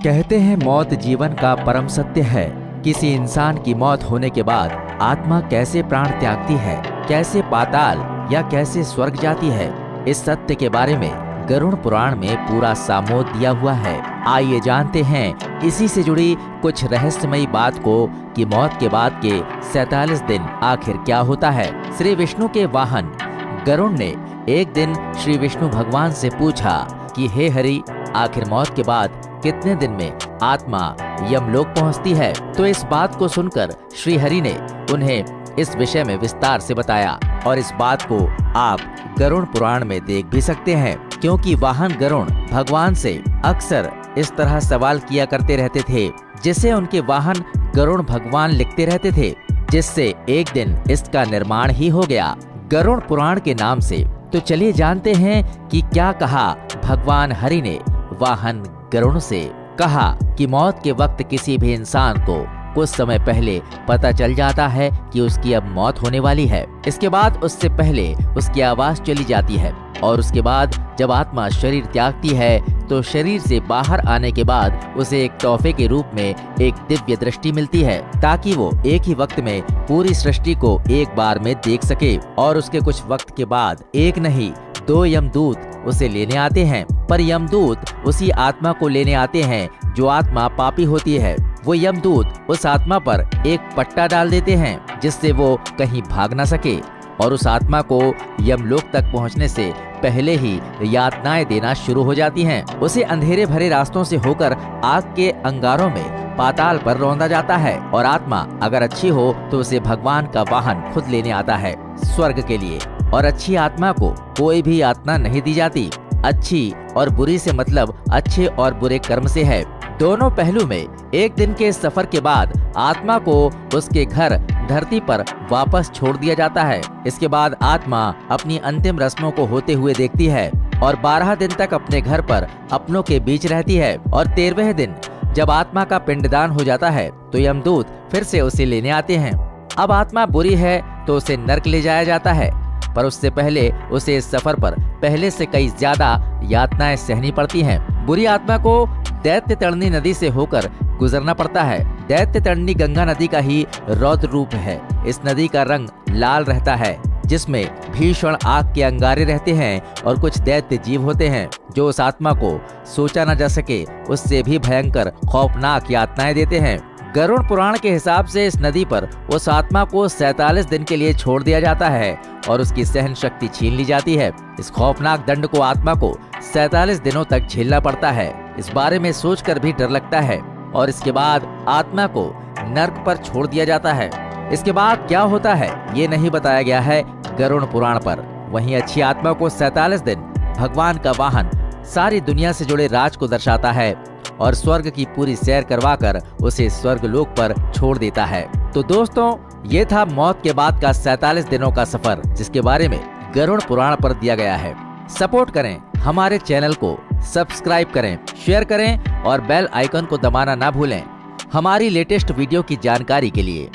कहते हैं मौत जीवन का परम सत्य है। किसी इंसान की मौत होने के बाद आत्मा कैसे प्राण त्यागती है, कैसे पाताल या कैसे स्वर्ग जाती है, इस सत्य के बारे में गरुड़ पुराण में पूरा सामोद दिया हुआ है। आइए जानते हैं इसी से जुड़ी कुछ रहस्यमयी बात को कि मौत के बाद के 47 दिन आखिर क्या होता है। श्री विष्णु के वाहन गरुड़ ने एक दिन श्री विष्णु भगवान से पूछा कि हे हरि, आखिर मौत के बाद कितने दिन में आत्मा यमलोक पहुंचती है। तो इस बात को सुनकर श्री हरि ने उन्हें इस विषय में विस्तार से बताया और इस बात को आप गरुड़ पुराण में देख भी सकते हैं, क्योंकि वाहन गरुड़ भगवान से अक्सर इस तरह सवाल किया करते रहते थे, जिसे उनके वाहन गरुड़ भगवान लिखते रहते थे, जिससे एक दिन इसका निर्माण ही हो गया गरुड़ पुराण के नाम से। तो चलिए जानते हैं कि क्या कहा भगवान हरि ने वाहन गरुड़ से। कहा कि मौत के वक्त किसी भी इंसान को कुछ समय पहले पता चल जाता है कि उसकी अब मौत होने वाली है। इसके बाद उससे पहले उसकी आवाज चली जाती है और उसके बाद जब आत्मा शरीर त्यागती है तो शरीर से बाहर आने के बाद उसे एक तोहफे के रूप में एक दिव्य दृष्टि मिलती है, ताकि वो एक ही वक्त में पूरी सृष्टि को एक बार में देख सके। और उसके कुछ वक्त के बाद एक नहीं 2 यमदूत उसे लेने आते हैं, पर यमदूत उसी आत्मा को लेने आते हैं जो आत्मा पापी होती है। वो यमदूत उस आत्मा पर एक पट्टा डाल देते हैं जिससे वो कहीं भाग न सके और उस आत्मा को यमलोक तक पहुंचने से पहले ही यातनाएं देना शुरू हो जाती हैं। उसे अंधेरे भरे रास्तों से होकर आग के अंगारों में पाताल पर रौंदा जाता है और आत्मा अगर अच्छी हो तो उसे भगवान का वाहन खुद लेने आता है स्वर्ग के लिए। और अच्छी आत्मा को कोई भी यातना नहीं दी जाती। अच्छी और बुरी से मतलब अच्छे और बुरे कर्म से है। दोनों पहलू में एक दिन के सफर के बाद आत्मा को उसके घर धरती पर वापस छोड़ दिया जाता है। इसके बाद आत्मा अपनी अंतिम रस्मों को होते हुए देखती है और 12 दिन तक अपने घर पर अपनों के बीच रहती है। और 13वें दिन जब आत्मा का पिंडदान हो जाता है तो यमदूत फिर से उसे लेने आते हैं। अब आत्मा बुरी है तो उसे नर्क ले जाया जाता है, पर उससे पहले उसे इस सफर पर पहले से कई ज्यादा यातनाएं सहनी पड़ती हैं। बुरी आत्मा को दैत्य तड़नी नदी से होकर गुजरना पड़ता है। दैत्य तड़नी गंगा नदी का ही रौद्र रूप है। इस नदी का रंग लाल रहता है, जिसमें भीषण आग के अंगारे रहते हैं और कुछ दैत्य जीव होते हैं जो उस आत्मा को सोचा न जा सके उससे भी भयंकर खौफनाक यातनाएं देते हैं। गरुड़ पुराण के हिसाब से इस नदी पर उस आत्मा को 47 दिन के लिए छोड़ दिया जाता है और उसकी सहन शक्ति छीन ली जाती है। इस खौफनाक दंड को आत्मा को 47 दिनों तक झेलना पड़ता है। इस बारे में सोचकर भी डर लगता है। और इसके बाद आत्मा को नर्क पर छोड़ दिया जाता है। इसके बाद क्या होता है ये नहीं बताया गया है गरुड़ पुराण पर। वहीं अच्छी आत्मा को 47 दिन भगवान का वाहन सारी दुनिया से जुड़े राज को दर्शाता है और स्वर्ग की पूरी सैर करवाकर उसे स्वर्ग लोक पर छोड़ देता है। तो दोस्तों, ये था मौत के बाद का 47 दिनों का सफर, जिसके बारे में गरुड़ पुराण पर दिया गया है। सपोर्ट करें, हमारे चैनल को सब्सक्राइब करें, शेयर करें और बेल आइकन को दबाना ना भूलें हमारी लेटेस्ट वीडियो की जानकारी के लिए।